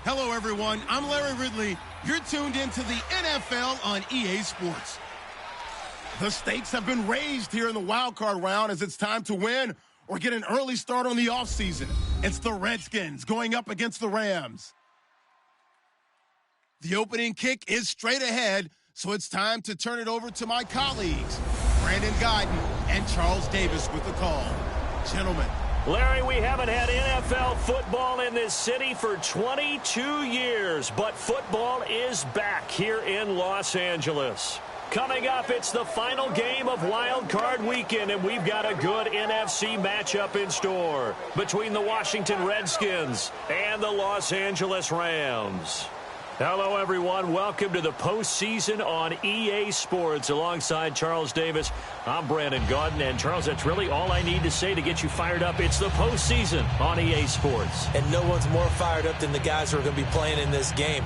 Hello, everyone. I'm Larry Ridley. You're tuned into the NFL on EA Sports. The stakes have been raised here in the wild card round as it's time to win or get an early start on the offseason. It's the Redskins going up against the Rams. The opening kick is straight ahead, so it's time to turn it over to my colleagues, Brandon Godden and Charles Davis with the call. Gentlemen. Larry, we haven't had NFL football in this city for 22 years, but football is back here in Los Angeles. Coming up, it's the final game of Wild Card Weekend, and we've got a good NFC matchup in store between the Washington Redskins and the Los Angeles Rams. Hello, everyone. Welcome to the postseason on EA Sports. Alongside Charles Davis, I'm Brandon Gaudin. And, Charles, that's really all I need to say to get you fired up. It's the postseason on EA Sports. And no one's more fired up than the guys who are going to be playing in this game.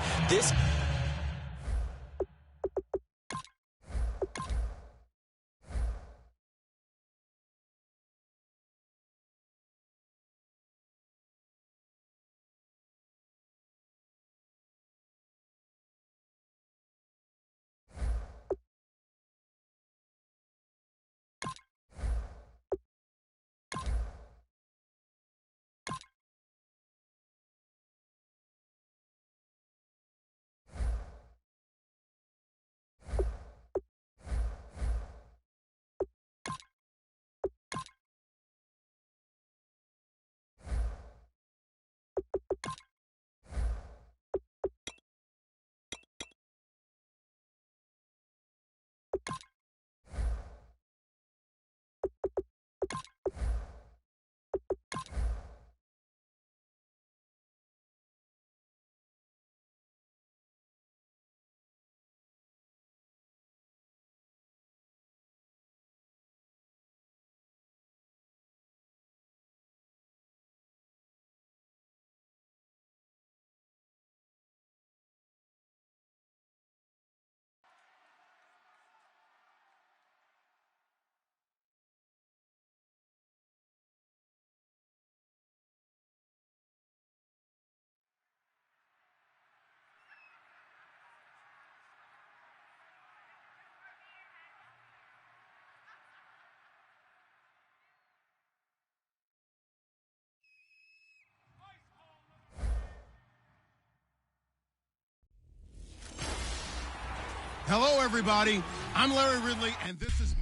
Hello, everybody. I'm Larry Ridley, and this is...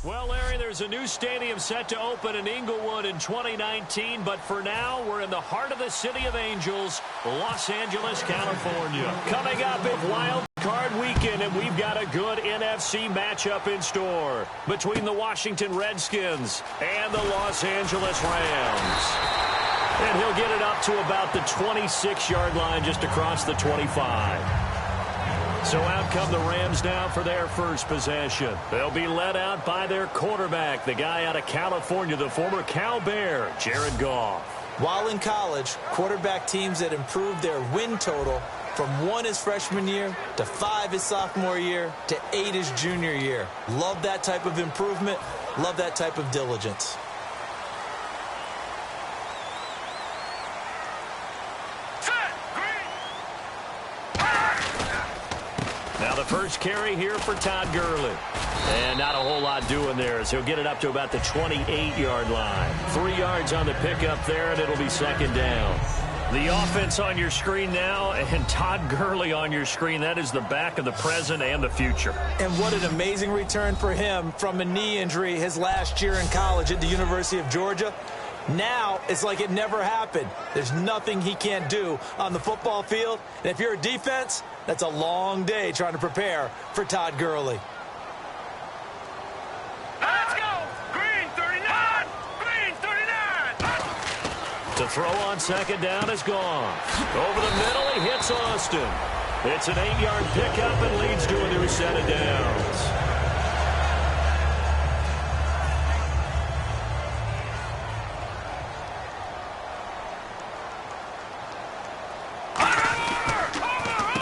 Well, Larry, there's a new stadium set to open in Inglewood in 2019, but for now, we're in the heart of the City of Angels, Los Angeles, California. Coming up, it's Wild Card Weekend, and we've got a good NFC matchup in store between the Washington Redskins and the Los Angeles Rams. And he'll get it up to about the 26-yard line, just across the 25. So out come the Rams now for their first possession. They'll be led out by their quarterback, the guy out of California, the former Cal Bear, Jared Goff. While in college, quarterback teams that improved their win total from 1 his freshman year to 5 his sophomore year to 8 his junior year. Love that type of improvement. Love that type of diligence. Now the first carry here for Todd Gurley. And not a whole lot doing there as he'll get it up to about the 28-yard line. 3 yards on the pickup there, and it'll be second down. The offense on your screen now, and Todd Gurley on your screen. That is the back of the present and the future. And what an amazing return for him from a knee injury his last year in college at the University of Georgia. Now it's like it never happened. There's nothing he can't do on the football field. And if you're a defense, that's a long day trying to prepare for Todd Gurley. Let's go! Green 39! Green 39! To throw on second down is gone. Over the middle, he hits Austin. It's an 8-yard pickup and leads to a new set of downs.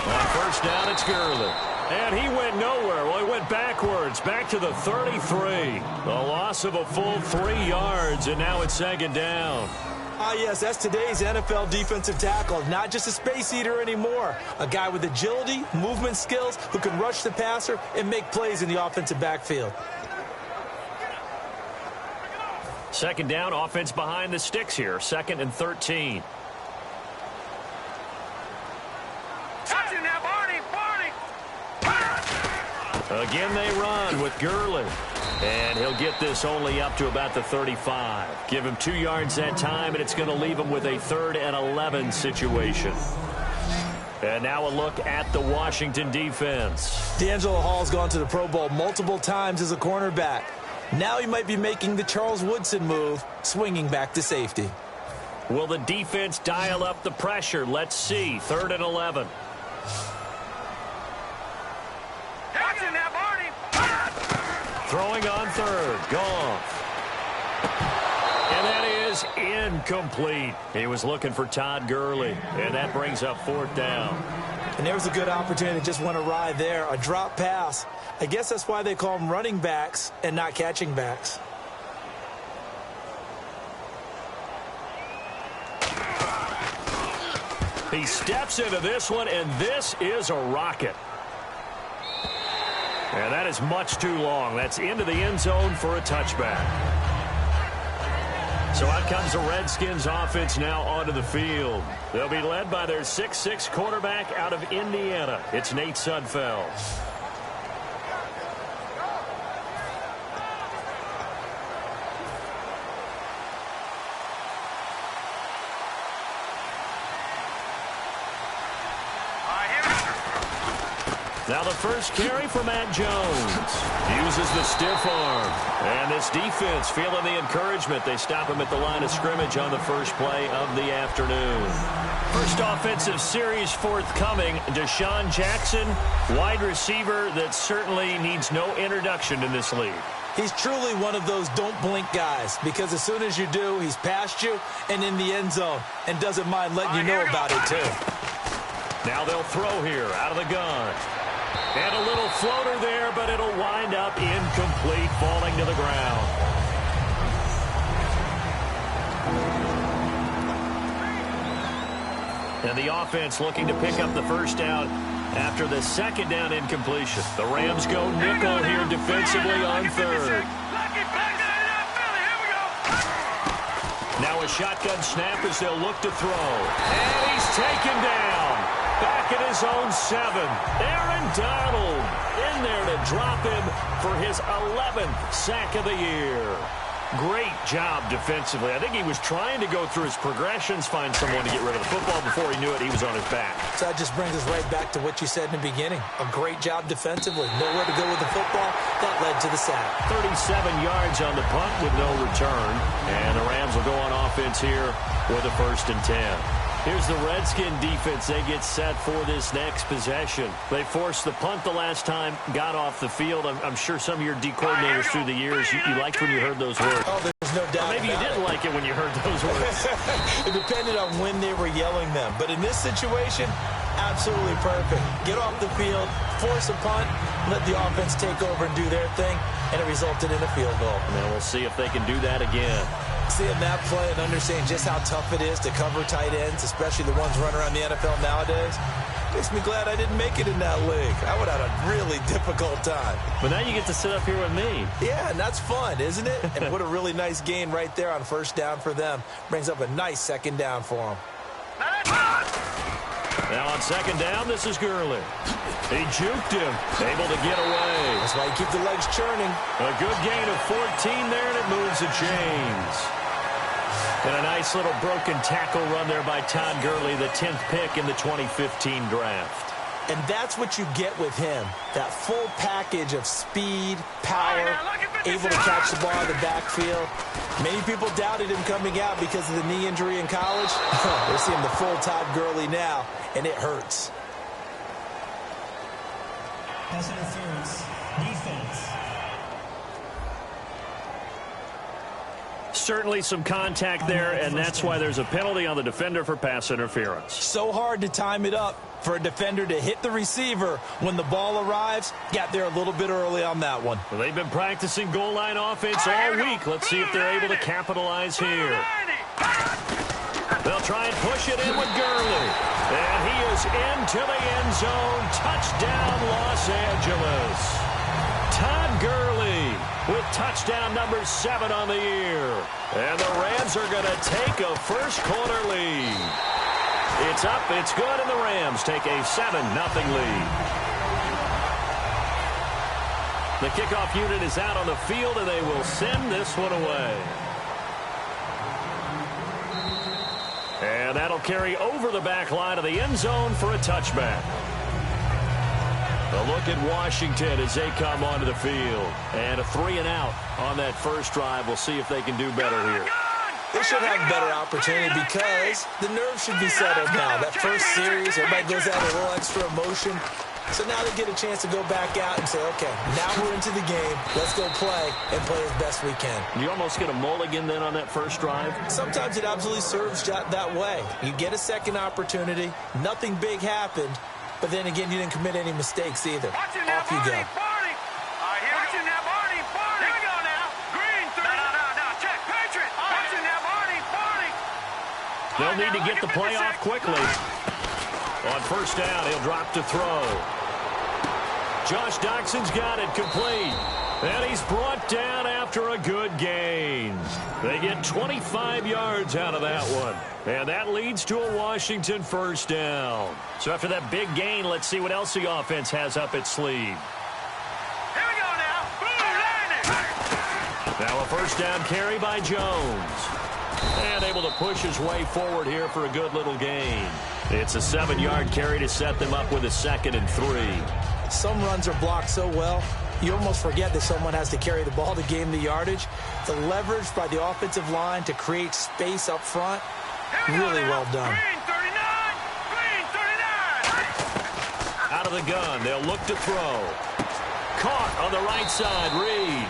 On first down, it's Gurley. And he went nowhere. Well, he went backwards, back to the 33. A loss of a full 3 yards, and now it's second down. Ah, yes, that's today's NFL defensive tackle. Not just a space eater anymore. A guy with agility, movement skills, who can rush the passer and make plays in the offensive backfield. Second down, offense behind the sticks here. 2nd and 13. Touching that, Barney! Again, they run with Gurley. And he'll get this only up to about the 35. Give him 2 yards that time, and it's going to leave him with a 3rd and 11 situation. And now a look at the Washington defense. D'Angelo Hall's gone to the Pro Bowl multiple times as a cornerback. Now he might be making the Charles Woodson move, swinging back to safety. Will the defense dial up the pressure? Let's see. 3rd and 11. Touching that, Barney! Throwing on 3rd. Goff. And that is incomplete. He was looking for Todd Gurley. And that brings up 4th down. And there was a good opportunity that just went awry there. A drop pass. I guess that's why they call them running backs and not catching backs. He steps into this one, and this is a rocket. And that is much too long. That's into the end zone for a touchback. So out comes the Redskins offense now onto the field. They'll be led by their 6'6" quarterback out of Indiana. It's Nate Sudfeld. Now the first carry for Matt Jones. Uses the stiff arm. And this defense feeling the encouragement. They stop him at the line of scrimmage on the first play of the afternoon. First offensive series forthcoming. Deshaun Jackson, wide receiver that certainly needs no introduction in this league. He's truly one of those don't blink guys, because as soon as you do, he's past you and in the end zone and doesn't mind letting you know about it too. Now they'll throw here out of the gun. And a little floater there, but it'll wind up incomplete, falling to the ground. And the offense looking to pick up the first down after the second down incompletion. The Rams go nickel here defensively on 3rd. Now a shotgun snap as they'll look to throw. And he's taken down. Back at his own 7. Aaron Donald in there to drop him for his 11th sack of the year. Great job defensively. I think he was trying to go through his progressions, find someone to get rid of the football. Before he knew it, he was on his back. So that just brings us right back to what you said in the beginning. A great job defensively. Nowhere to go with the football. That led to the sack. 37 yards on the punt with no return. And the Rams will go on offense here with a 1st and 10. Here's the Redskin defense. They get set for this next possession. They forced the punt the last time, got off the field. I'm sure some of your D coordinators through the years, you liked when you heard those words. Oh, there's no doubt. Or maybe you didn't like it when you heard those words. It depended on when they were yelling them. But in this situation, absolutely perfect. Get off the field, force a punt, let the offense take over and do their thing, and it resulted in a field goal. And we'll see if they can do that again. Seeing that play and understanding just how tough it is to cover tight ends, especially the ones running around the NFL nowadays, makes me glad I didn't make it in that league. I would have had a really difficult time. But now you get to sit up here with me. Yeah, and that's fun, isn't it? And what a really nice gain right there on 1st down for them. Brings up a nice 2nd down for them. On second down, this is Gurley. He juked him, able to get away. That's why you keep the legs churning. A good gain of 14 there, and it moves the chains. And a nice little broken tackle run there by Todd Gurley, the 10th pick in the 2015 draft. And that's what you get with him, that full package of speed, power, able to catch the ball in the backfield. Many people doubted him coming out because of the knee injury in college. They're seeing the full Todd Gurley now, and it hurts. Pass interference, defense. Certainly some contact there, and that's why there's a penalty on the defender for pass interference. So hard to time it up for a defender to hit the receiver when the ball arrives. Got there a little bit early on that one. Well, they've been practicing goal line offense all week. Let's see if they're able to capitalize here. They'll try and push it in with Gurley. And he is into the end zone. Touchdown, Los Angeles. Todd Gurley with touchdown number 7 on the year. And the Rams are going to take a first-quarter lead. It's up, it's good, and the Rams take a 7-0 lead. The kickoff unit is out on the field, and they will send this one away. And that'll carry over the back line of the end zone for a touchback. A look at Washington as they come onto the field. And a 3-and-out on that first drive. We'll see if they can do better here. They should have better opportunity because the nerves should be settled now. That first series, everybody goes out a little extra emotion. So now they get a chance to go back out and say, okay, now we're into the game. Let's go play and play as best we can. You almost get a mulligan then on that first drive? Sometimes it absolutely serves that way. You get a second opportunity. Nothing big happened. But then again, you didn't commit any mistakes either. Off you go. They'll need to get the play off quickly. On first down, he'll drop to throw. Josh Doxson's got it complete. And he's brought down after a good gain. They get 25 yards out of that one. And that leads to a Washington first down. So after that big gain, let's see what else the offense has up its sleeve. Here we go now. Boom, Now a first down carry by Jones. And able to push his way forward here for a good little gain. It's a 7-yard carry to set them up with a 2nd and 3. Some runs are blocked so well, you almost forget that someone has to carry the ball to gain the yardage. The leverage by the offensive line to create space up front, really well done. Green 39. Out of the gun, they'll look to throw. Caught on the right side, Reed.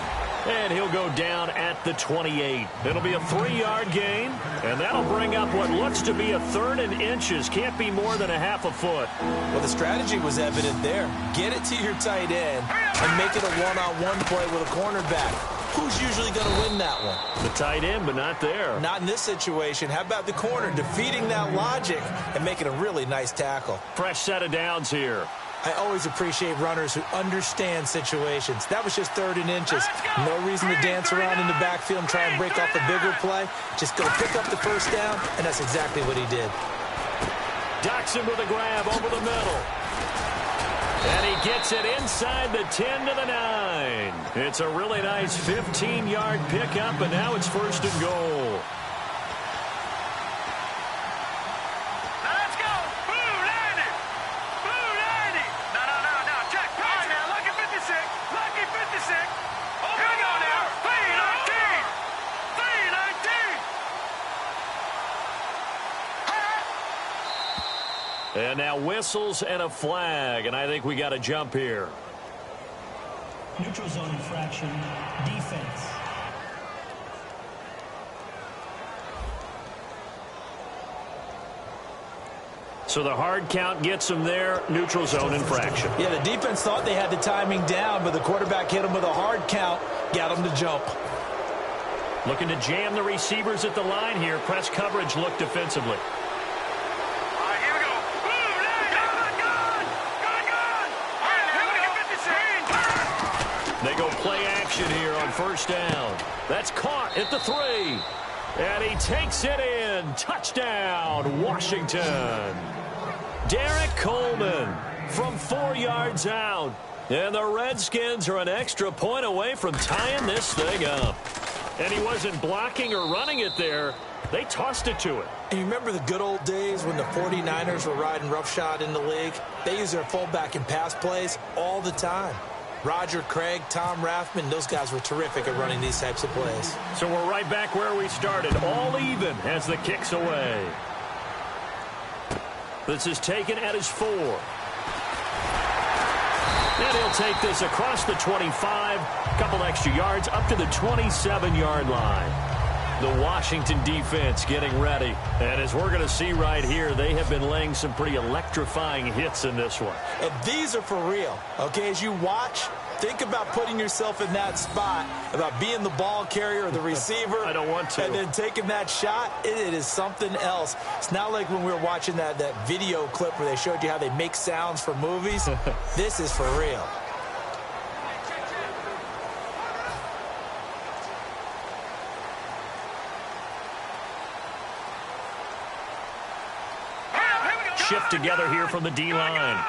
And he'll go down at the 28. It'll be a 3-yard gain, and that'll bring up what looks to be a 3rd and inches. Can't be more than a half a foot. Well, the strategy was evident there. Get it to your tight end and make it a one-on-one play with a cornerback. Who's usually going to win that one? The tight end, but not there. Not in this situation. How about the corner defeating that logic and making a really nice tackle? Fresh set of downs here. I always appreciate runners who understand situations. That was just 3rd and inches. No reason to dance around in the backfield and try and break off a bigger play. Just go pick up the first down, and that's exactly what he did. Doxson with a grab over the middle. And he gets it inside the 10 to the 9. It's a really nice 15-yard pickup, and now it's 1st and goal. And now whistles and a flag, and I think we got a jump here. Neutral zone infraction, defense. So the hard count gets them there, neutral zone infraction. Yeah, the defense thought they had the timing down, but the quarterback hit him with a hard count, got him to jump. Looking to jam the receivers at the line here. Press coverage look defensively. They go play action here on first down. That's caught at the 3. And he takes it in. Touchdown, Washington. Derek Coleman from 4 yards out. And the Redskins are an extra point away from tying this thing up. And he wasn't blocking or running it there. They tossed it to it. And you remember the good old days when the 49ers were riding roughshod in the league? They used their fullback in pass plays all the time. Roger Craig, Tom Rathman, those guys were terrific at running these types of plays. So we're right back where we started, all even as the kick's away. This is taken at his 4. And he'll take this across the 25, a couple extra yards, up to the 27-yard line. The Washington defense getting ready. And as we're going to see right here, they have been laying some pretty electrifying hits in this one. And these are for real. Okay, as you watch, think about putting yourself in that spot, about being the ball carrier or the receiver. I don't want to. And then taking that shot, it is something else. It's not like when we were watching that video clip where they showed you how they make sounds for movies. This is for real. Shift together here from the D-line.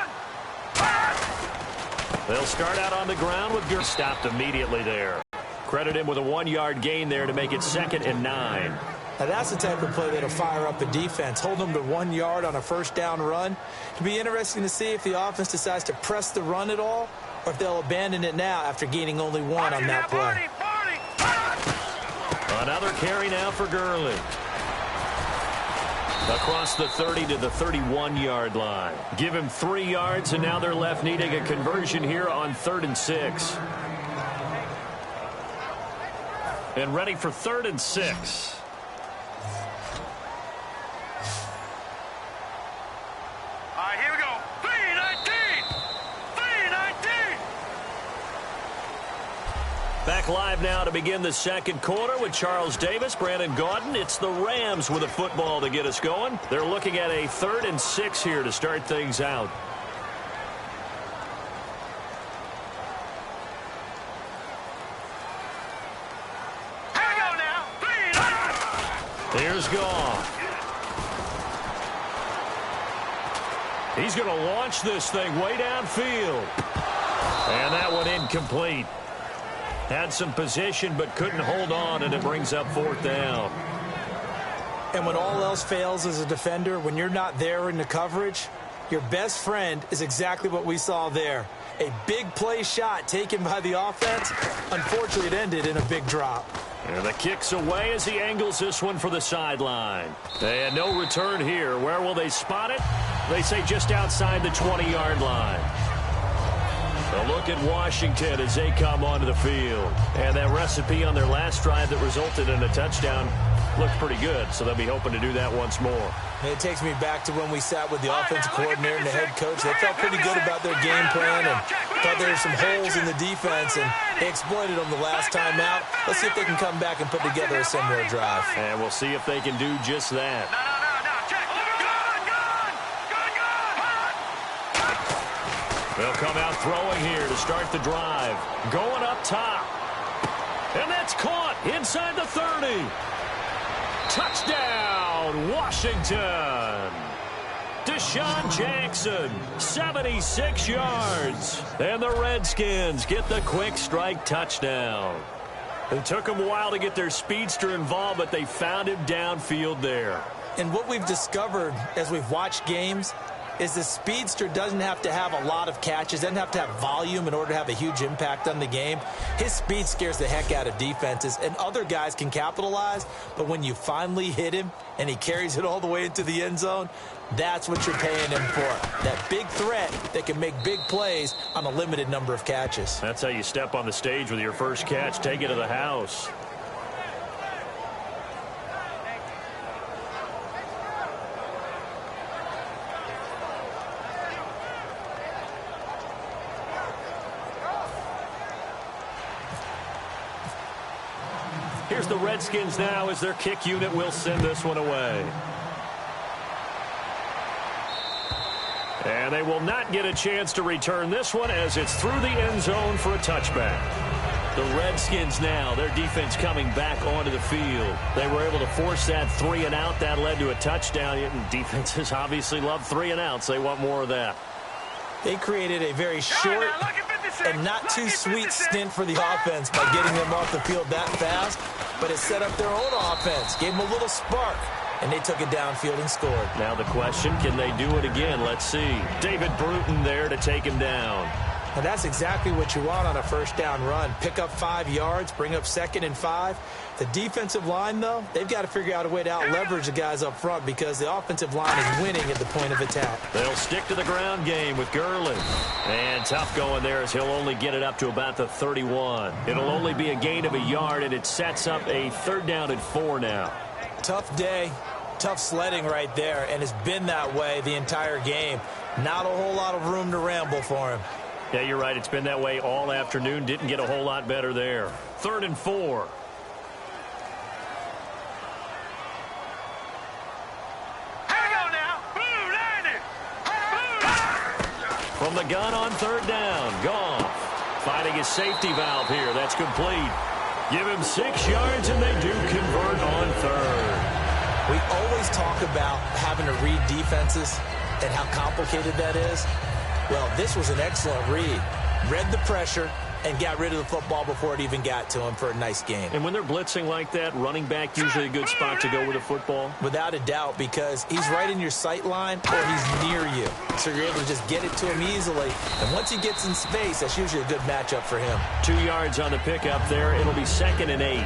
They'll start out on the ground with Gurley. Stopped immediately there. Credit him with a 1-yard gain there to make it 2nd and 9. Now that's the type of play that'll fire up the defense. Hold them to 1 yard on a first down run. It'll be interesting to see if the offense decides to press the run at all or if they'll abandon it now after gaining only 1 on that play. Another carry now for Gurley. Across the 30 to the 31-yard line. Give him 3 yards, and now they're left needing a conversion here on 3rd and 6. And ready for 3rd and 6. All right, here we go. 3-19. 3-19. Back live now to begin the 2nd quarter with Charles Davis, Brandon Gaudin. It's the Rams with a football to get us going. They're looking at a 3rd and 6 here to start things out. Here we go now. 3-19. Here's Goff. He's going to launch this thing way downfield. And that one incomplete. Had some position but couldn't hold on, and it brings up 4th down. And when all else fails as a defender, when you're not there in the coverage, your best friend is exactly what we saw there. A big play shot taken by the offense. Unfortunately, it ended in a big drop. And the kick's away as he angles this one for the sideline. And no return here. Where will they spot it? They say just outside the 20-yard line. A look at Washington as they come onto the field. And that recipe on their last drive that resulted in a touchdown looked pretty good, so they'll be hoping to do that once more. It takes me back to when we sat with the offensive coordinator and the head coach. They felt pretty good about their game plan and thought there were some holes in the defense, and they exploited them the last time out. Let's see if they can come back and put together a similar drive. And we'll see if they can do just that. They'll come out throwing here to start the drive. Going up top. And that's caught inside the 30. Touchdown, Washington. Deshaun Jackson, 76 yards. And the Redskins get the quick strike touchdown. It took them a while to get their speedster involved, but they found him downfield there. And what we've discovered as we've watched games is the speedster doesn't have to have a lot of catches, doesn't have to have volume in order to have a huge impact on the game. His speed scares the heck out of defenses, and other guys can capitalize, but when you finally hit him and he carries it all the way into the end zone, that's what you're paying him for. That big threat that can make big plays on a limited number of catches. That's how you step on the stage with your first catch. Take it to the house. Here's the Redskins now as their kick unit will send this one away. And they will not get a chance to return this one as it's through the end zone for a touchback. The Redskins now, their defense coming back onto the field. They were able to force that 3-and-out. That led to a touchdown. And defenses obviously love 3-and-outs. They want more of that. They created a very short and not too sweet stint for the offense by getting them off the field that fast, but it set up their own offense, gave them a little spark, and they took it downfield and scored. Now the question, can they do it again? Let's see. David Bruton there to take him down. And that's exactly what you want on a first down run. Pick up 5 yards, bring up 2nd and 5. The defensive line, though, they've got to figure out a way to out-leverage the guys up front because the offensive line is winning at the point of attack. They'll stick to the ground game with Gurley. And tough going there as he'll only get it up to about the 31. It'll only be a gain of a yard, and it sets up a 3rd down and 4 now. Tough day, tough sledding right there, and it's been that way the entire game. Not a whole lot of room to ramble for him. Yeah, you're right. It's been that way all afternoon. Didn't get a whole lot better there. 3rd and 4. From the gun on 3rd down, Goff finding his safety valve here. That's complete. Give him 6 yards, and they do convert on 3rd. We always talk about having to read defenses and how complicated that is. Well, this was an excellent read. Read the pressure and got rid of the football before it even got to him for a nice game. And when they're blitzing like that, running back usually a good spot to go with a football? Without a doubt, because he's right in your sight line or he's near you. So you're able to just get it to him easily. And once he gets in space, that's usually a good matchup for him. 2 yards on the pickup there. It'll be 2nd and 8.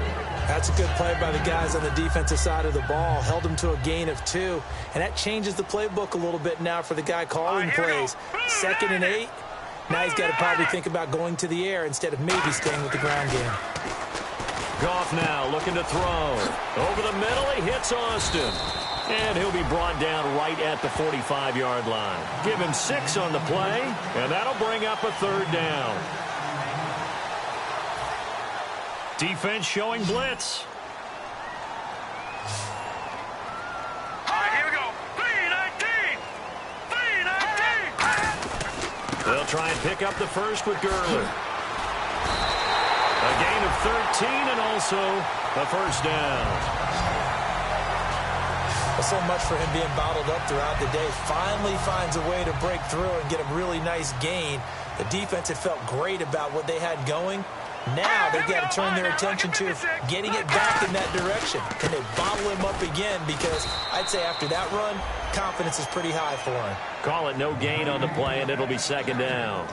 That's a good play by the guys on the defensive side of the ball. Held him to a gain of 2. And that changes the playbook a little bit now for the guy calling plays. 2nd and 8. Now he's got to probably think about going to the air instead of maybe staying with the ground game. Goff now looking to throw. Over the middle, he hits Austin. And he'll be brought down right at the 45-yard line. Give him 6 on the play, and that'll bring up a 3rd down. Defense showing blitz. They'll try and pick up the first with Gurley. A gain of 13 and also a 1st down. Well, so much for him being bottled up throughout the day. Finally finds a way to break through and get a really nice gain. The defense had felt great about what they had going. Now they've got to turn their attention to getting it back in that direction. Can they bottle him up again? Because I'd say after that run, confidence is pretty high for him. Call it no gain on the play, and it'll be 2nd down.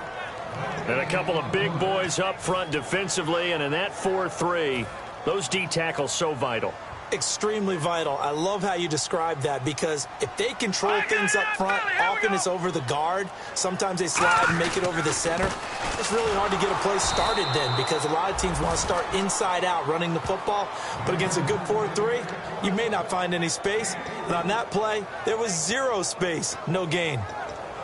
And a couple of big boys up front defensively, and in that 4-3, those D tackles so vital. Extremely vital. I love how you describe that because if they control things up front, often it's over the guard. Sometimes they slide and make it over the center. It's really hard to get a play started then because a lot of teams want to start inside out running the football. But against a good 4-3, you may not find any space. And on that play, there was 0 space, no gain.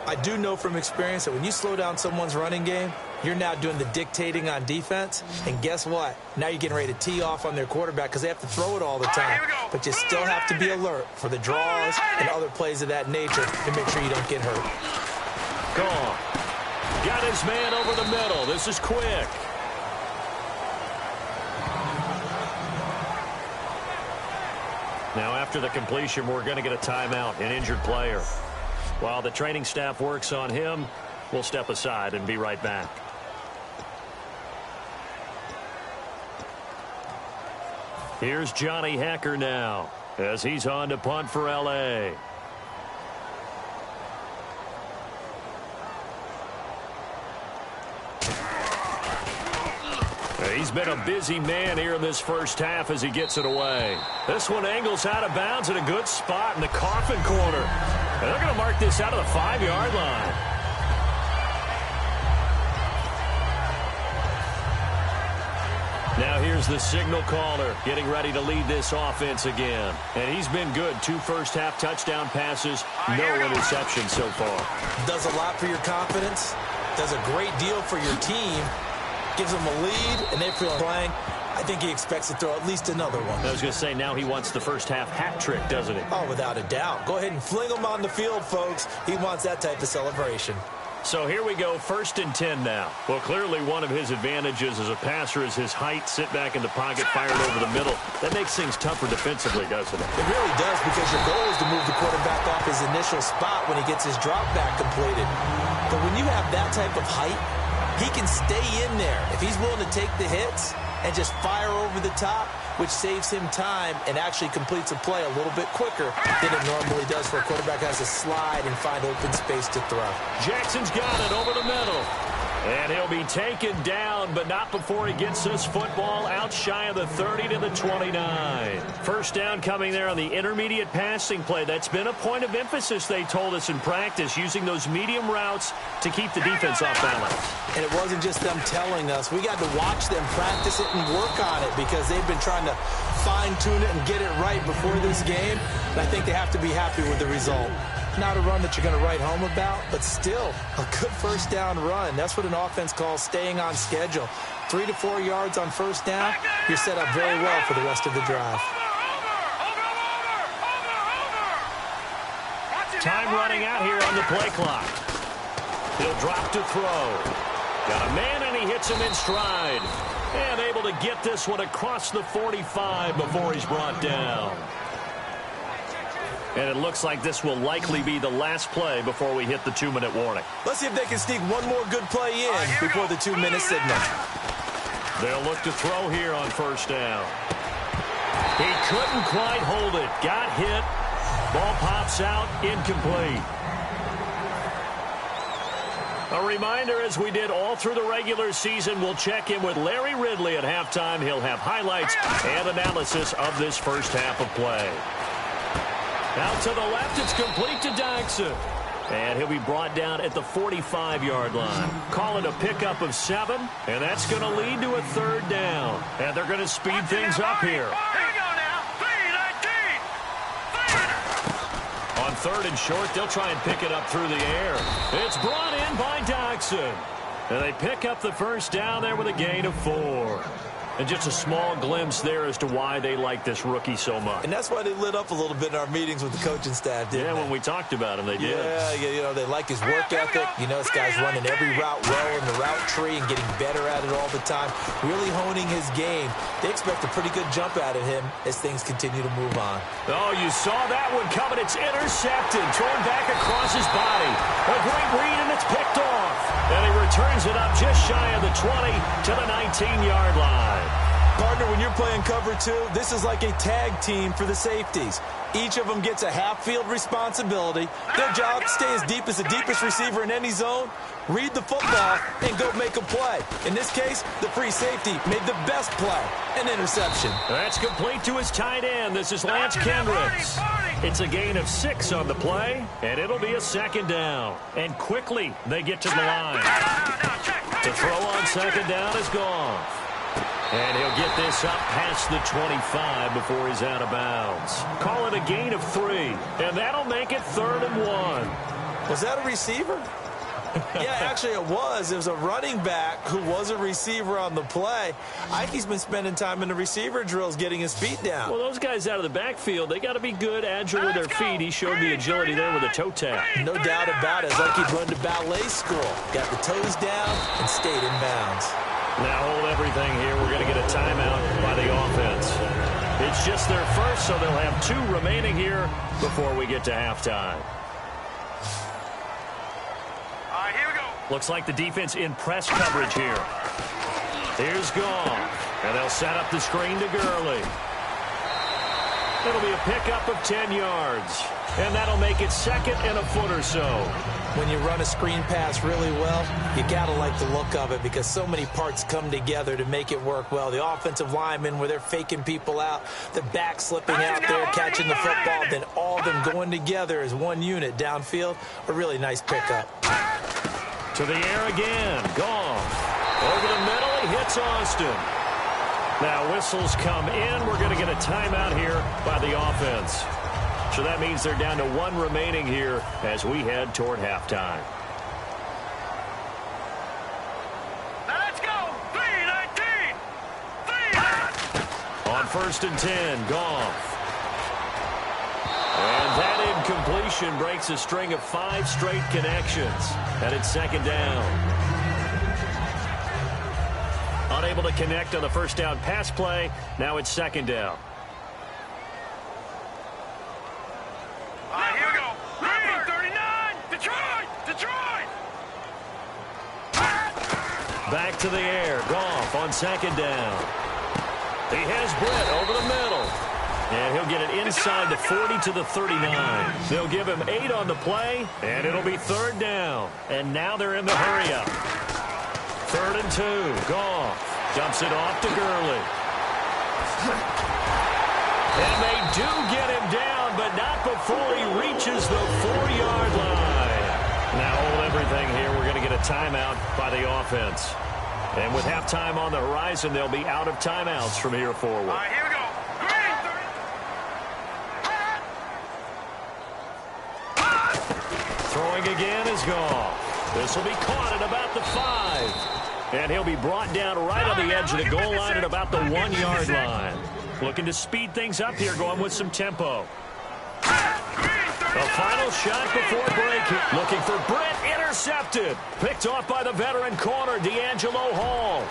I do know from experience that when you slow down someone's running game, you're now doing the dictating on defense. And guess what? Now you're getting ready to tee off on their quarterback because they have to throw it all the time. But you still have to be alert for the draws and other plays of that nature to make sure you don't get hurt. Gone. Got his man over the middle. This is quick. Now after the completion, we're going to get a timeout, an injured player. While the training staff works on him, we'll step aside and be right back. Here's Johnny Hecker now as he's on to punt for L.A. He's been a busy man here in this first half as he gets it away. This one angles out of bounds in a good spot in the coffin corner. And they're going to mark this out of the 5-yard line. Now here's the signal caller getting ready to lead this offense again. And he's been good. 2 first-half touchdown passes, no interceptions so far. Does a lot for your confidence. Does a great deal for your team. Gives them a lead, and they're feeling playing. I think he expects to throw at least another one. I was going to say, now he wants the first-half hat trick, doesn't he? Oh, without a doubt. Go ahead and fling him on the field, folks. He wants that type of celebration. So here we go, 1st and 10 now. Well, clearly one of his advantages as a passer is his height. Sit back in the pocket, fired over the middle. That makes things tougher defensively, doesn't it? It really does, because your goal is to move the quarterback off his initial spot when he gets his drop back completed. But when you have that type of height, he can stay in there. If he's willing to take the hits and just fire over the top, which saves him time and actually completes a play a little bit quicker than it normally does, where a quarterback has to slide and find open space to throw. Jackson's got it over the middle. And he'll be taken down, but not before he gets this football out shy of the 30 to the 29. First down coming there on the intermediate passing play. That's been a point of emphasis, they told us in practice, using those medium routes to keep the defense off balance. And it wasn't just them telling us. We got to watch them practice it and work on it, because they've been trying to fine-tune it and get it right before this game. And I think they have to be happy with the result. Not a run that you're going to write home about, but still a good first down run. That's what an offense calls staying on schedule. 3 to 4 yards on first down, you're set up very well for the rest of the drive. Time running out here on the play clock. He'll drop to throw. Got a man, and he hits him in stride. And able to get this one across the 45 before he's brought down. And it looks like this will likely be the last play before we hit the 2-minute warning. Let's see if they can sneak one more good play in before the 2-minute signal. They'll look to throw here on first down. He couldn't quite hold it. Got hit. Ball pops out, incomplete. A reminder, as we did all through the regular season, we'll check in with Larry Ridley at halftime. He'll have highlights and analysis of this first half of play. Out to the left, it's complete to Dykson. And he'll be brought down at the 45-yard line. Call it a pickup of 7, and that's going to lead to a 3rd down. And they're going to speed things up here. Here we go now. 3-19. On 3rd and short, they'll try and pick it up through the air. It's brought in by Dykson. And they pick up the first down there with a gain of 4. And just a small glimpse there as to why they like this rookie so much. And that's why they lit up a little bit in our meetings with the coaching staff, didn't they? When we talked about him, they did. Yeah, you know, they like his work ethic. You know, this guy's running every route well in the route tree and getting better at it all the time, really honing his game. They expect a pretty good jump out of him as things continue to move on. Oh, you saw that one coming. It's intercepted, thrown back across his body. A great read, and it's picked off. And he returns it up just shy of the 20 to the 19-yard line. Partner, when you're playing cover 2, this is like a tag team for the safeties. Each of them gets a half-field responsibility. Their job, stay as deep as the deepest receiver in any zone, read the football, and go make a play. In this case, the free safety made the best play, an interception. That's complete to his tight end. This is Lance Kendricks. It's a gain of 6 on the play, and it'll be a 2nd down. And quickly, they get to the line. To throw on 2nd down is gone. And he'll get this up past the 25 before he's out of bounds. Call it a gain of 3, and that'll make it 3rd and 1. Was that a receiver? Yeah, actually it was. It was a running back who was a receiver on the play. I think he's been spending time in the receiver drills getting his feet down. Well, those guys out of the backfield, they got to be good, agile with their feet. He showed the agility there with a toe tap. No doubt about it. It's like he'd run to ballet school. Got the toes down and stayed in bounds. Now hold everything here. We're going to get a timeout by the offense. It's just their first, so they'll have 2 remaining here before we get to halftime. All right, here we go. Looks like the defense in press coverage here. Here's Goff, and they'll set up the screen to Gurley. It'll be a pickup of 10 yards, and that'll make it 2nd and a foot or so. When you run a screen pass really well, you got to like the look of it because so many parts come together to make it work well. The offensive linemen, where they're faking people out, the back slipping out there, catching the football, then all of them going together as one unit downfield. A really nice pickup. To the air again. Goff. Over the middle, he hits Austin. Now whistles come in. We're going to get a timeout here by the offense. So that means they're down to 1 remaining here as we head toward halftime. Now let's go. 3-19. 3. On 1st and 10, Goff. And that incompletion breaks a string of 5 straight connections. And it's second down. Unable to connect on the first down pass play. Now it's second down. Here we go. 39. Detroit. Detroit. Back to the air. Goff on second down. He has Britt over the middle. And he'll get it inside the 40 to the 39. They'll give him 8 on the play, and it'll be third down. And now they're in the hurry-up. 3rd and 2. Goff dumps it off to Gurley. And they do get him down, but not before he reaches the 4-yard line. Now hold everything here. We're going to get a timeout by the offense. And with halftime on the horizon, they'll be out of timeouts from here forward. Here we go. Throwing again is Goff. This will be caught at about the 5. And he'll be brought down right on the edge of the goal line at about the 1-yard line. Looking to speed things up here, going with some tempo. A final shot before break. Looking for Britt. Intercepted. Picked off by the veteran corner, D'Angelo Hall.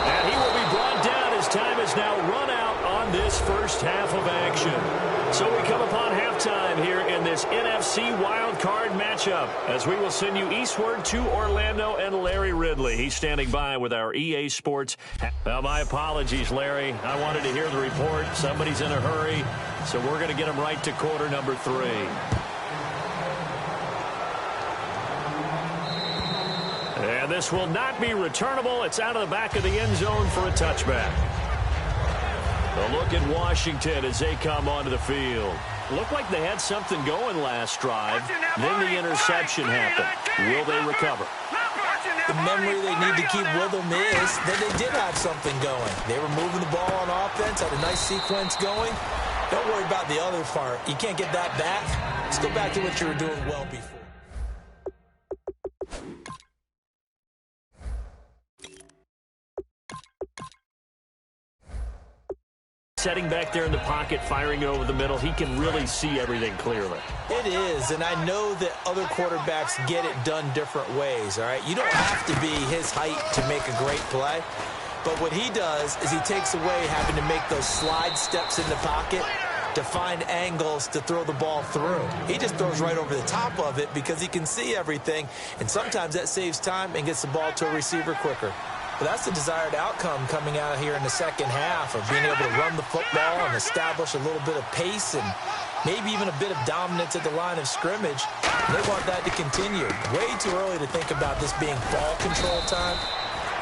And he will be brought down as time is now run out on this first half of action. So we come upon halftime here in this NFC wildcard matchup as we will send you eastward to Orlando and Larry Ridley. He's standing by with our EA Sports. Well, my apologies, Larry. I wanted to hear the report. Somebody's in a hurry, so we're going to get him right to quarter number 3. And this will not be returnable. It's out of the back of the end zone for a touchback. A look at Washington as they come onto the field. Looked like they had something going last drive. Then the interception happened. Will they recover? The memory they need to keep with them is that they did have something going. They were moving the ball on offense, had a nice sequence going. Don't worry about the other part. You can't get that back. Let's go back to what you were doing well before. Setting back there in the pocket, firing it over the middle, he can really see everything clearly. It is, and I know that other quarterbacks get it done different ways, all right? You don't have to be his height to make a great play, but what he does is he takes away having to make those slide steps in the pocket to find angles to throw the ball through. He just throws right over the top of it because he can see everything, and sometimes that saves time and gets the ball to a receiver quicker. But that's the desired outcome coming out here in the second half of being able to run the football and establish a little bit of pace and maybe even a bit of dominance at the line of scrimmage. They want that to continue. Way too early to think about this being ball control time.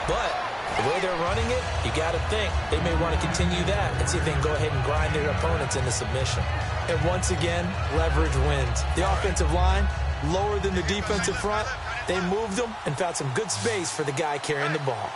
But the way they're running it, you got to think they may want to continue that and see if they can go ahead and grind their opponents into submission. And once again, leverage wins. The offensive line, lower than the defensive front. They moved them and found some good space for the guy carrying the ball.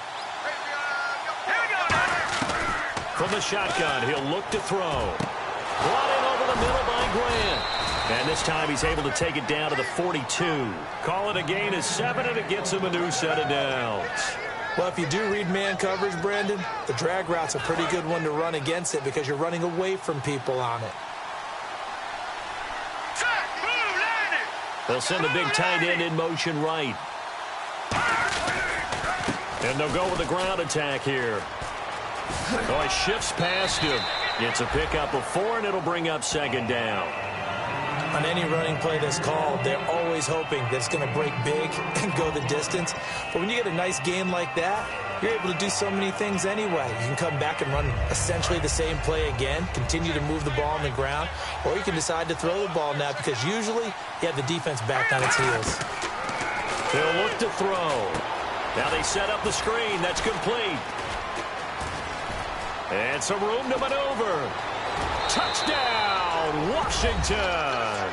From the shotgun, he'll look to throw. Brought in over the middle by Grant. And this time he's able to take it down to the 42. Call it a gain of 7, and it gets him a new set of downs. Well, if you do read man coverage, Brandon, the drag route's a pretty good one to run against it because you're running away from people on it. They'll send the big tight end in motion right. And they'll go with the ground attack here. Oh, he shifts past him. It's a pickup of 4, and it'll bring up second down. On any running play that's called, they're always hoping that it's going to break big and go the distance. But when you get a nice gain like that, you're able to do so many things anyway. You can come back and run essentially the same play again, continue to move the ball on the ground, or you can decide to throw the ball now because usually you have the defense back on its heels. They'll look to throw. Now they set up the screen. That's complete. And some room to maneuver. Touchdown, Washington.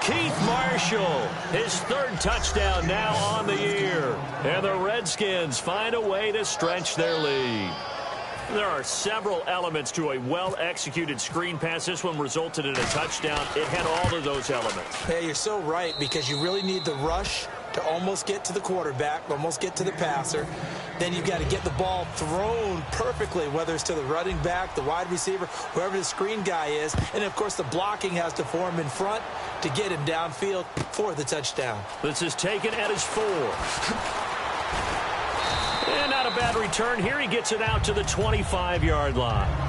Keith Marshall, his 3rd touchdown now on the year. And the Redskins find a way to stretch their lead. There are several elements to a well-executed screen pass. This one resulted in a touchdown. It had all of those elements. Yeah, you're so right because you really need the rush to almost get to the quarterback, almost get to the passer. Then you've got to get the ball thrown perfectly, whether it's to the running back, the wide receiver, whoever the screen guy is. And, of course, the blocking has to form in front to get him downfield for the touchdown. This is taken at his 4. And not a bad return here. He gets it out to the 25-yard line.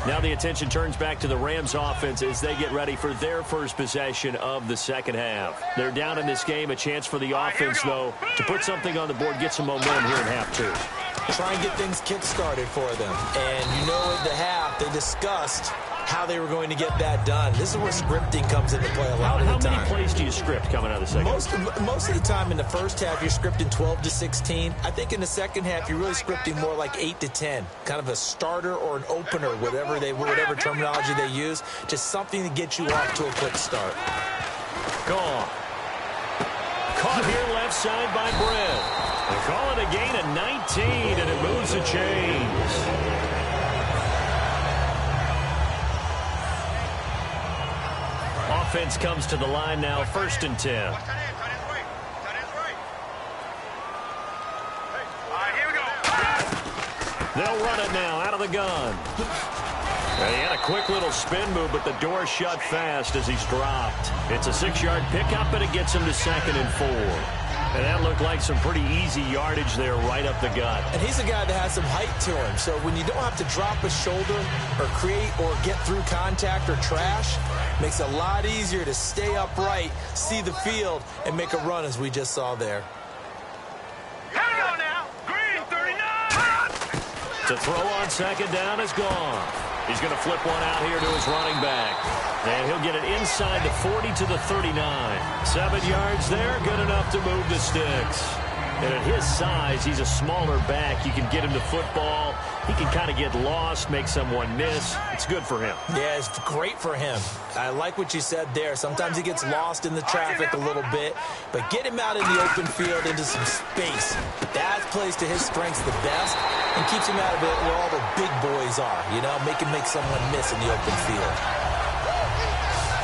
Now the attention turns back to the Rams offense as they get ready for their first possession of the second half. They're down in this game. A chance for the offense, though, to put something on the board, get some momentum here in half 2. Try and get things kick-started for them. And you know at the half, they discussed how they were going to get that done. This is where scripting comes into play a lot of the time. How many plays do you script coming out of the second half? Most of the time in the first half, you're scripting 12 to 16. I think in the second half, you're really scripting more like 8 to 10. Kind of a starter or an opener, whatever terminology they use. Just something to get you off to a quick start. Gone. Caught here left side by Brett. They call it a gain of 19, and it moves the chains. Offense comes to the line now, 1st and 10. Here we go. They'll run it now out of the gun. And he had a quick little spin move, but the door shut fast as he's dropped. It's a 6-yard pickup, and it gets him to 2nd and 4. And that looked like some pretty easy yardage there right up the gut. And he's a guy that has some height to him. So when you don't have to drop a shoulder or create or get through contact or trash, makes it a lot easier to stay upright, see the field, and make a run as we just saw there. Here we go now. Green 39. To throw on 2nd down is gone. He's going to flip one out here to his running back. And he'll get it inside the 40 to the 39. 7 yards there, good enough to move the sticks. And at his size, he's a smaller back. You can get him to football. He can kind of get lost, make someone miss. It's good for him. Yeah, it's great for him. I like what you said there. Sometimes he gets lost in the traffic a little bit, but get him out in the open field into some space. That plays to his strengths the best and keeps him out of it where all the big boys are, you know, make someone miss in the open field.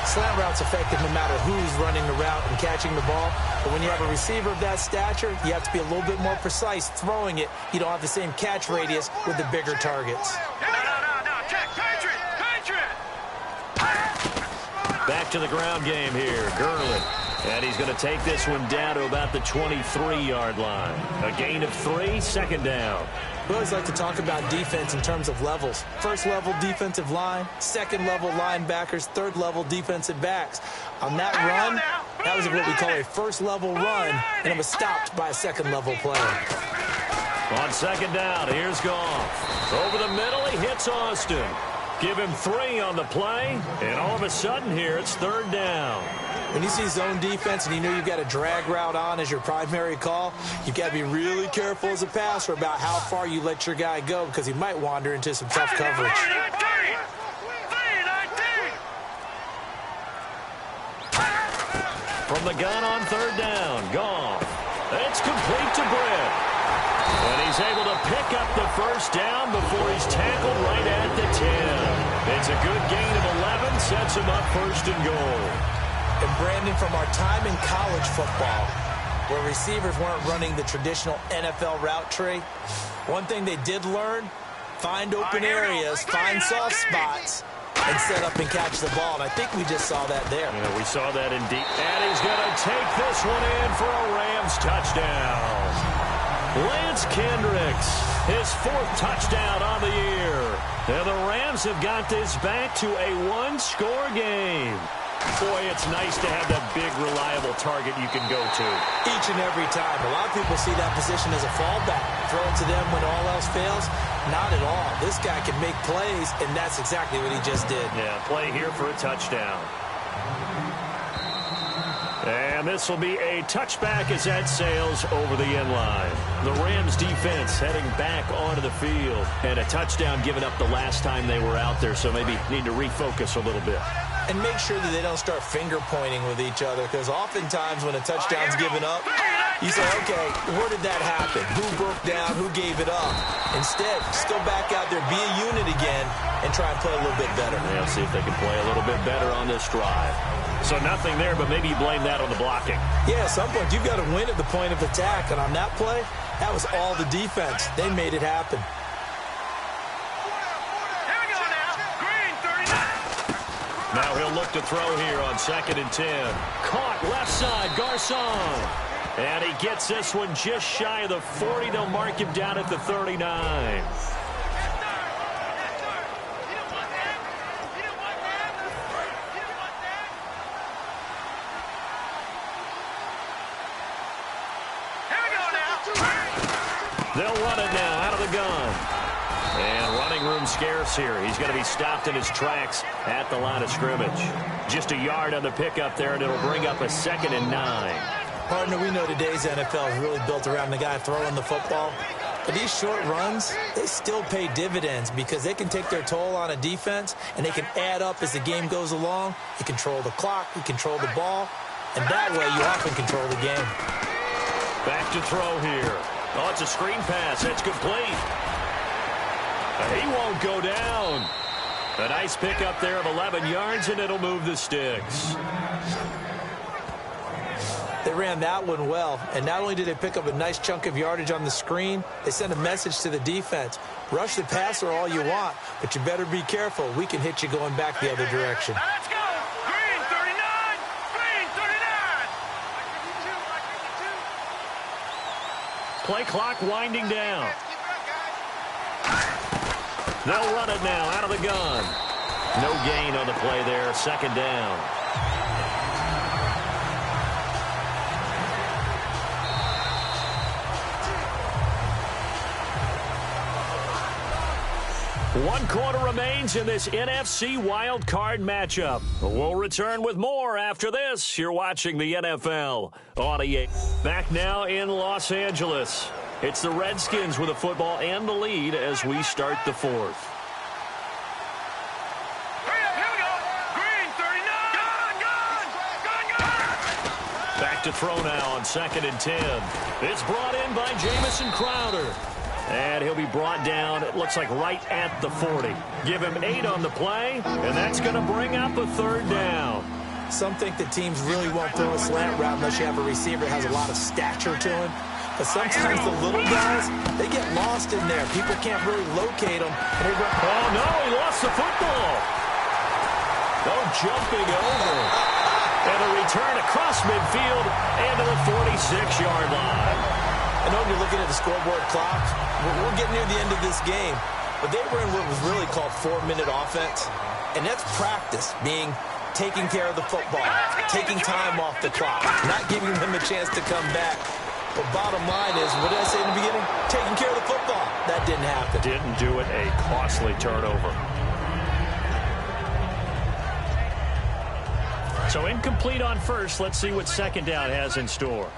Slant route's effective no matter who's running the route and catching the ball. But when you have a receiver of that stature, you have to be a little bit more precise throwing it. You don't have the same catch radius with the bigger targets. No. Check. Patriot. Back to the ground game here. Gurley. And he's going to take this one down to about the 23-yard line. A gain of 3, 2nd down. We always like to talk about defense in terms of levels. 1st level defensive line, 2nd level linebackers, 3rd level defensive backs. On that run, that was what we call a 1st level run, and it was stopped by a 2nd level player. On 2nd down, here's Goff. Over the middle, he hits Austin. Give him 3 on the play, and all of a sudden here, it's 3rd down. When you see zone defense and you know you've got a drag route on as your primary call, you've got to be really careful as a passer about how far you let your guy go because he might wander into some tough coverage. From the gun on 3rd down, Goff. It's complete to Brett. And he's able to pick up the 1st down before he's tackled right at the 10. It's a good gain of 11, sets him up 1st and goal. And Brandon, from our time in college football, where receivers weren't running the traditional NFL route tree, one thing they did learn, find open areas, find soft spots, and set up and catch the ball. And I think we just saw that there. Yeah, we saw that indeed. And he's going to take this one in for a Rams touchdown. Lance Kendricks, his 4th touchdown on the year. And the Rams have got this back to a 1-score game. Boy, it's nice to have that big, reliable target you can go to. Each and every time. A lot of people see that position as a fallback. Throw it to them when all else fails. Not at all. This guy can make plays, and that's exactly what he just did. Yeah, play here for a touchdown. And this will be a touchback as that sails over the end line. The Rams defense heading back onto the field. And a touchdown given up the last time they were out there, so maybe need to refocus a little bit. And make sure that they don't start finger pointing with each other, because oftentimes when a touchdown's given up, You say, okay, where did that happen? Who broke down? Who gave it up? Instead, just go back out there, be a unit again, and try and play a little bit better. They'll see if they can play a little bit better on this drive. So nothing there, but maybe you blame that on the blocking. Yeah, at some point, you've got to win at the point of attack. And on that play, that was all the defense. They made it happen. Here we go now. Green, 39. Now he'll look to throw here on 2nd and 10. Caught left side, Garcon. And he gets this one just shy of the 40. They'll mark him down at the 39. They'll run it now out of the gun. And running room scarce here. He's going to be stopped in his tracks at the line of scrimmage. Just a yard on the pickup there, and it'll bring up a 2nd and 9. Partner, we know today's NFL is really built around the guy throwing the football. But these short runs, they still pay dividends because they can take their toll on a defense, and they can add up as the game goes along. You control the clock, you control the ball, and that way you often control the game. Back to throw here. Oh, it's a screen pass. It's complete. He won't go down. A nice pickup there of 11 yards, and it'll move the sticks. They ran that one well, and not only did they pick up a nice chunk of yardage on the screen, they sent a message to the defense. Rush the passer all you want, but you better be careful. We can hit you going back the other direction. Now let's go. Green, 39. Green, 39. Play clock winding down. They'll run it now out of the gun. No gain on the play there. 2nd down. One quarter remains in this NFC Wild Card matchup. We'll return with more after this. You're watching the NFL on EA. Back now in Los Angeles. It's the Redskins with the football and the lead as we start the 4th. Back to throw now on 2nd and 10. It's brought in by Jamison Crowder. And he'll be brought down, it looks like right at the 40. Give him 8 on the play, and that's going to bring up a 3rd down. Some think that teams really won't throw a slant route unless you have a receiver that has a lot of stature to him. But sometimes the little guys, they get lost in there. People can't really locate them. Oh, no, he lost the football. Oh, jumping over. And a return across midfield and to the 46-yard line. I know you're looking at the scoreboard clock. We're getting near the end of this game. But they were in what was really called 4-minute offense. And that's practice, being taking care of the football, taking time off the clock, not giving them a chance to come back. But bottom line is, what did I say in the beginning? Taking care of the football. That didn't happen. Didn't do it. A costly turnover. So incomplete on first. Let's see what 2nd down has in store.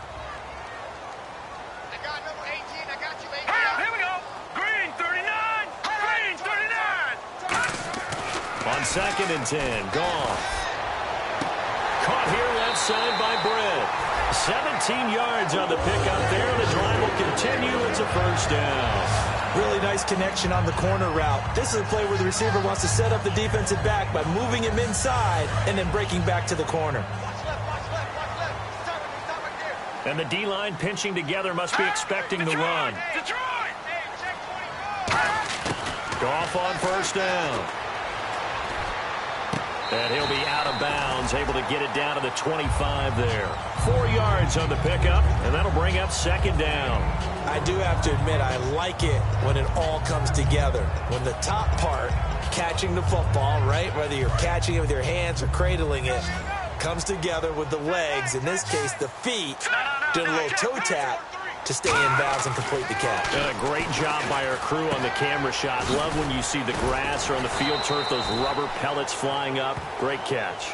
Here we go. Green, 39. Green, 39. On 2nd and 10, gone. Caught here left side by Brett. 17 yards on the pickup there. The drive will continue. It's a 1st down. Really nice connection on the corner route. This is a play where the receiver wants to set up the defensive back by moving him inside and then breaking back to the corner. And the D-line pinching together must be expecting the run. Detroit. Goff on 1st down. And he'll be out of bounds, able to get it down to the 25 there. 4 yards on the pickup, and that'll bring up 2nd down. I do have to admit, I like it when it all comes together. When the top part, catching the football, right, whether you're catching it with your hands or cradling it, comes together with the legs, in this case the feet, doing a little toe tap to stay in bounds and complete the catch. And a great job by our crew on the camera shot. Love when you see the grass or on the field turf, those rubber pellets flying up. Great catch.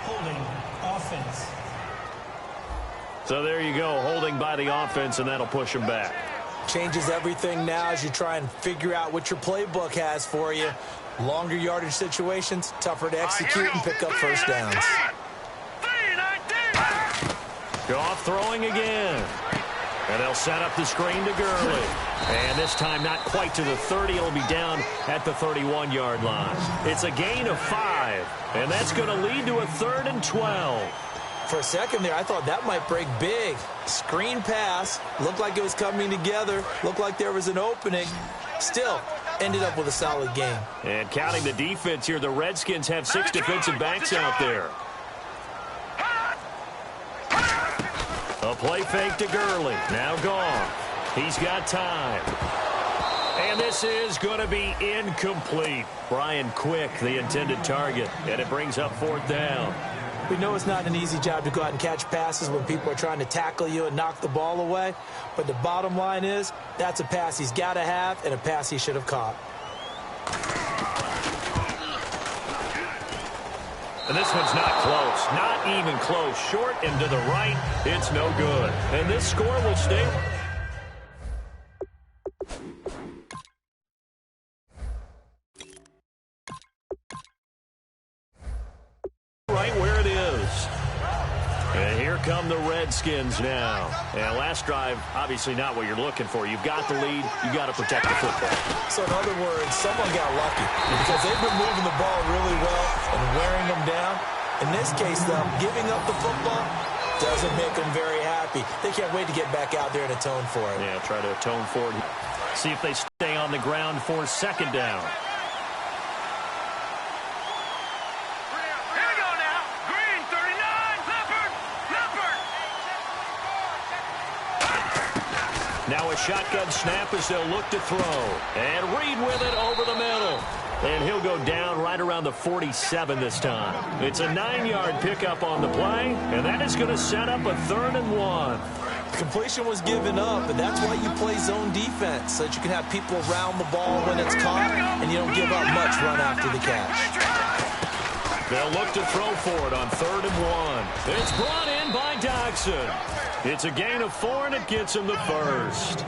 Holding offense. So there you go, holding by the offense, and that'll push him back. Changes everything now as you try and figure out what your playbook has for you. Longer yardage situations, tougher to execute and pick up 1st downs. Goff throwing again. And they'll set up the screen to Gurley. And this time not quite to the 30. It'll be down at the 31-yard line. It's a gain of 5. And that's going to lead to a 3rd and 12. For a second there, I thought that might break big. Screen pass. Looked like it was coming together. Looked like there was an opening. Still, ended up with a solid game. And counting the defense here, the Redskins have 6 defensive backs out there. A play fake to Gurley. Now Goff. He's got time. And this is going to be incomplete. Brian Quick, the intended target. And it brings up 4th down. We know it's not an easy job to go out and catch passes when people are trying to tackle you and knock the ball away. But the bottom line is, that's a pass he's got to have and a pass he should have caught. And this one's not close. Not even close. Short and to the right. It's no good. And this score will stay right where it is. And here come the Redskins now. And last drive, obviously not what you're looking for. You've got the lead. You've got to protect the football. So in other words, someone got lucky because they've been moving the ball really well and wearing them down. In this case, though, giving up the football doesn't make them very happy. They can't wait to get back out there and atone for it. Yeah, try to atone for it. See if they stay on the ground for 2nd down. Here we go now. Green, 39. Leopard. Now a shotgun snap as they'll look to throw. And Reed with it over the middle. And he'll go down right around the 47 this time. It's a 9-yard pickup on the play, and that is going to set up a 3rd and 1. Completion was given up, but that's why you play zone defense, so that you can have people around the ball when it's caught, and you don't give up much run after the catch. They'll look to throw for it on 3rd and 1. It's brought in by Dodson. It's a gain of 4, and it gets him the first.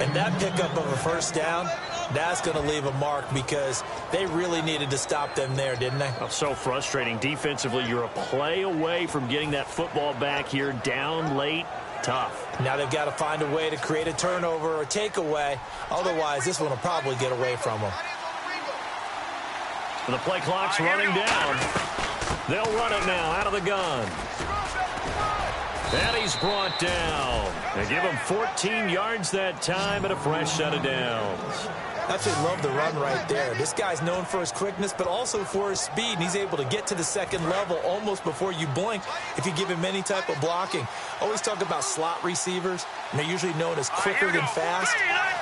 And that pickup of a 1st down, that's going to leave a mark because they really needed to stop them there, didn't they? Oh, so frustrating. Defensively, you're a play away from getting that football back here down late. Tough. Now they've got to find a way to create a turnover or takeaway. Otherwise, this one will probably get away from them. The play clock's running down. They'll run it now out of the gun. And he's brought down. They give him 14 yards that time and a fresh set of downs. I absolutely love the run right there. This guy's known for his quickness, but also for his speed. And he's able to get to the 2nd level almost before you blink if you give him any type of blocking. Always talk about slot receivers, and they're usually known as quicker than fast.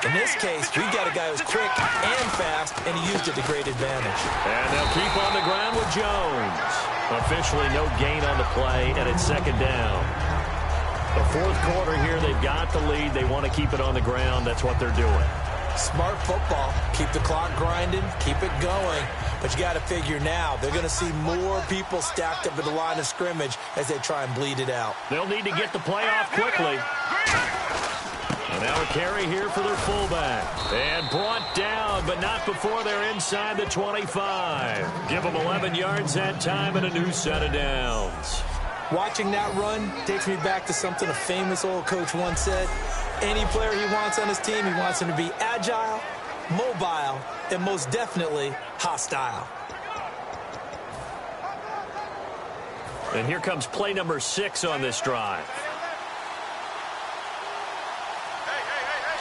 In this case, we've got a guy who's quick and fast, and he used it to great advantage. And they'll keep on the ground with Jones. Officially no gain on the play, and it's 2nd down. The 4th quarter here, they've got the lead. They want to keep it on the ground. That's what they're doing. Smart football. Keep the clock grinding. Keep it going. But you got to figure now, they're going to see more people stacked up at the line of scrimmage as they try and bleed it out. They'll need to get the play off quickly. And now a carry here for their fullback. And brought down, but not before they're inside the 25. Give them 11 yards that time and a new set of downs. Watching that run takes me back to something a famous old coach once said. Any player he wants on his team, he wants him to be agile, mobile, and most definitely hostile. And here comes play number 6 on this drive.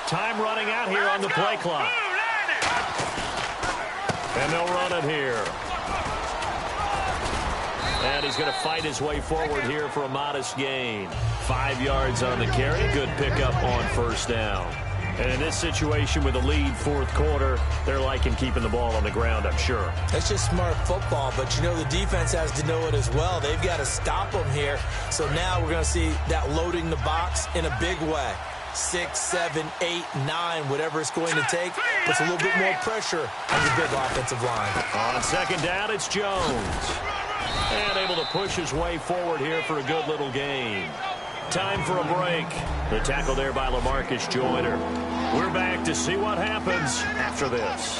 Time running out here on the play clock. And they'll run it here. And he's going to fight his way forward here for a modest gain. 5 yards on the carry. Good pickup on 1st down. And in this situation with a lead 4th quarter, they're liking keeping the ball on the ground, I'm sure. That's just smart football, but you know the defense has to know it as well. They've got to stop them here. So now we're going to see that loading the box in a big way. 6, 7, 8, 9, whatever it's going to take, puts a little bit more pressure on the big offensive line. On 2nd down, it's Jones. And able to push his way forward here for a good little gain. Time for a break. The tackle there by LaMarcus Joyner. We're back to see what happens after this.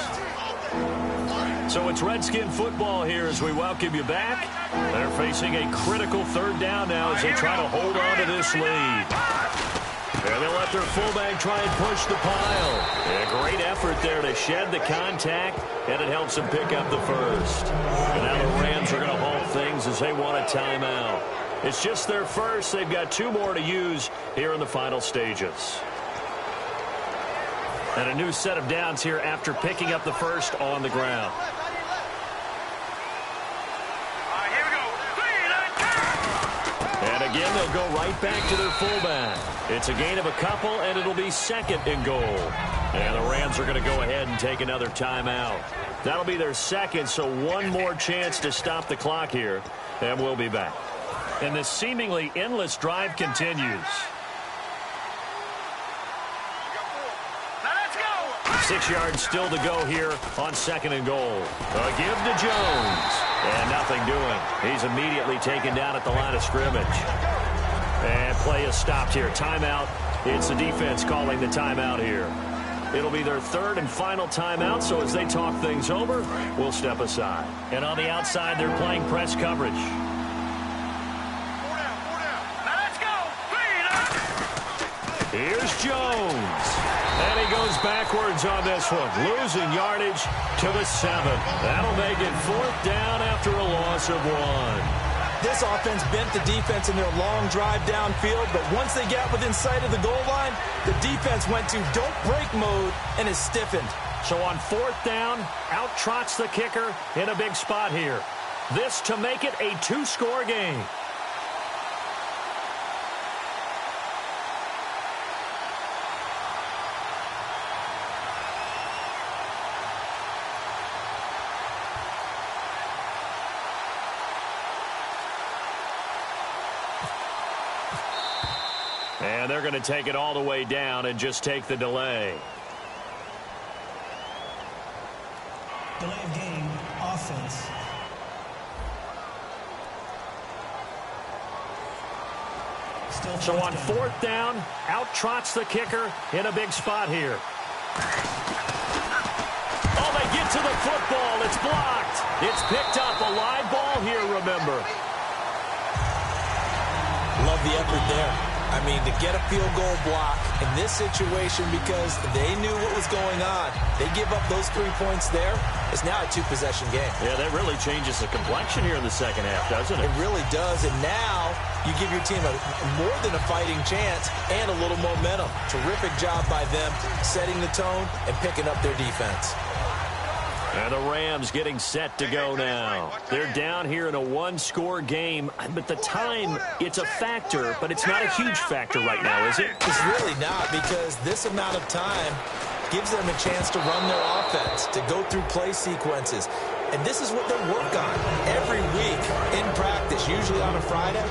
So it's Redskin football here as we welcome you back. They're facing a critical third down now as they try to hold on to this lead. And they'll let their fullback try and push the pile. And a great effort there to shed the contact, and it helps them pick up the first. And now the Rams are going to halt things as they want a timeout. It's just their first. They've got 2 more to use here in the final stages. And a new set of downs here after picking up the first on the ground. And again, they'll go right back to their fullback. It's a gain of a couple, and it'll be 2nd and goal. And the Rams are going to go ahead and take another timeout. That'll be their 2nd, so 1 more chance to stop the clock here, and we'll be back. And this seemingly endless drive continues. 6 yards still to go here on 2nd and goal. A give to Jones. And nothing doing. He's immediately taken down at the line of scrimmage. And play is stopped here. Timeout. It's the defense calling the timeout here. It'll be their 3rd and final timeout, so as they talk things over, we'll step aside. And on the outside, they're playing press coverage. Here's Jones. And he goes backwards on this one, losing yardage to the 7. That'll make it 4th down after a loss of 1. This offense bent the defense in their long drive downfield, but once they got within sight of the goal line, the defense went to don't break mode and is stiffened. So on 4th down, out trots the kicker in a big spot here. This to make it a 2-score game. And they're going to take it all the way down and just take the delay. Delay of game, offense. So on 4th down, out trots the kicker in a big spot here. Oh, they get to the football. It's blocked. It's picked up. A live ball here, remember. Love the effort there. I mean, to get a field goal block in this situation because they knew what was going on. They give up those 3 points there. It's now a 2-possession game. Yeah, that really changes the complexion here in the second half, doesn't it? It really does. And now you give your team more than a fighting chance and a little momentum. Terrific job by them setting the tone and picking up their defense. And the Rams getting set to go now. They're down here in a 1-score game, but the time, it's a factor, but it's not a huge factor right now, is it? It's really not, because this amount of time gives them a chance to run their offense, to go through play sequences. And this is what they work on every week in practice, usually on a Friday.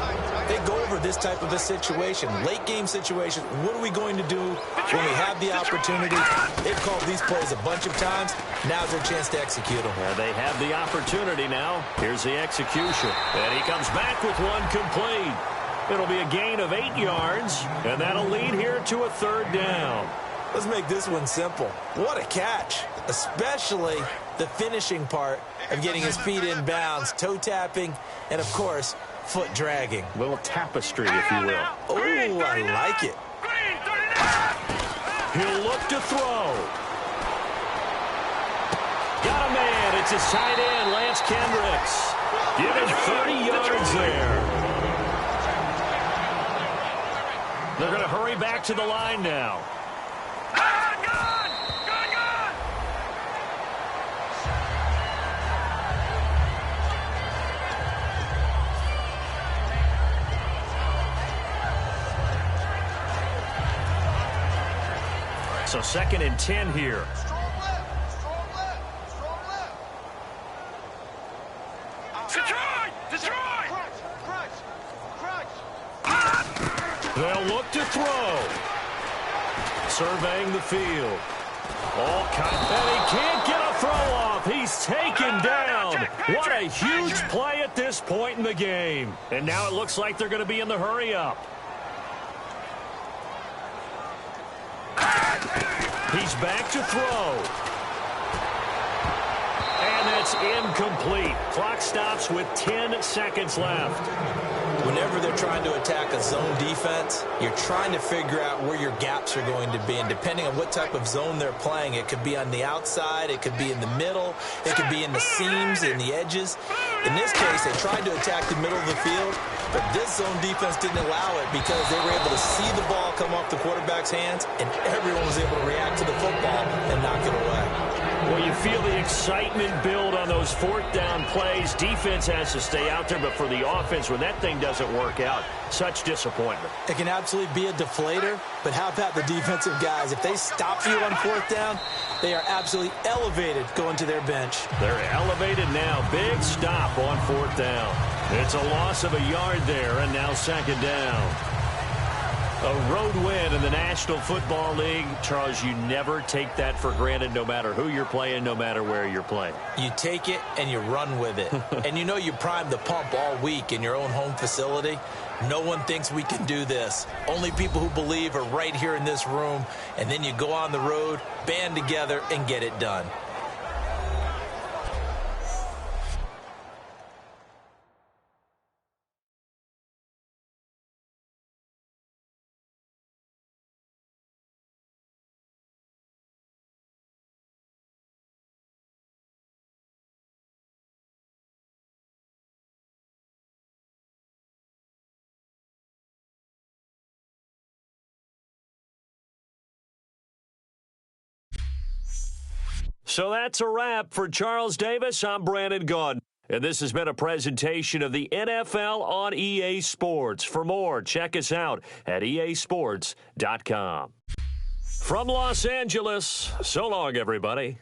They go over this type of a situation, late game situation. What are we going to do when we have the opportunity? They've called these plays a bunch of times. Now's their chance to execute them. They have the opportunity now. Here's the execution. And he comes back with one complete. It'll be a gain of 8 yards, and that'll lead here to a 3rd down. Let's make this one simple. What a catch, especially the finishing part of getting his feet in bounds, toe tapping, and, of course, foot dragging. A little tapestry, if you will. Oh, I like it. He'll look to throw. Got a man. It's his tight end, Lance Kendricks. Give him 30 yards there. They're going to hurry back to the line now. So 2nd and 10 here. They'll look to throw. Surveying the field. And he can't get a throw off. He's taken down. What a huge play at this point in the game. And now it looks like they're going to be in the hurry-up. He's back to throw. And It's incomplete. Clock stops with 10 seconds left. Whenever they're trying to attack a zone defense, you're trying to figure out where your gaps are going to be. And depending on what type of zone they're playing, it could be on the outside, it could be in the middle, it could be in the seams, in the edges. In this case, they tried to attack the middle of the field, but this zone defense didn't allow it because they were able to see the ball come off the quarterback's hands, and everyone was able to react to the football and knock it away. Well, you feel the excitement build on those fourth down plays. Defense has to stay out there, but for the offense, when that thing doesn't work out, such disappointment. It can absolutely be a deflator, but how about the defensive guys? If they stop you on fourth down, they are absolutely elevated going to their bench. They're elevated now. Big stop on fourth down. It's a loss of a yard there, and now second down. A road win in the National Football League. Charles, you never take that for granted, no matter who you're playing, no matter where you're playing. You take it and you run with it. And you know you primed the pump all week in your own home facility. No one thinks we can do this. Only people who believe are right here in this room. And then you go on the road, band together, and get it done. So that's a wrap for Charles Davis. I'm Brandon Gaudin, and this has been a presentation of the NFL on EA Sports. For more, check us out at easports.com. From Los Angeles, so long, everybody.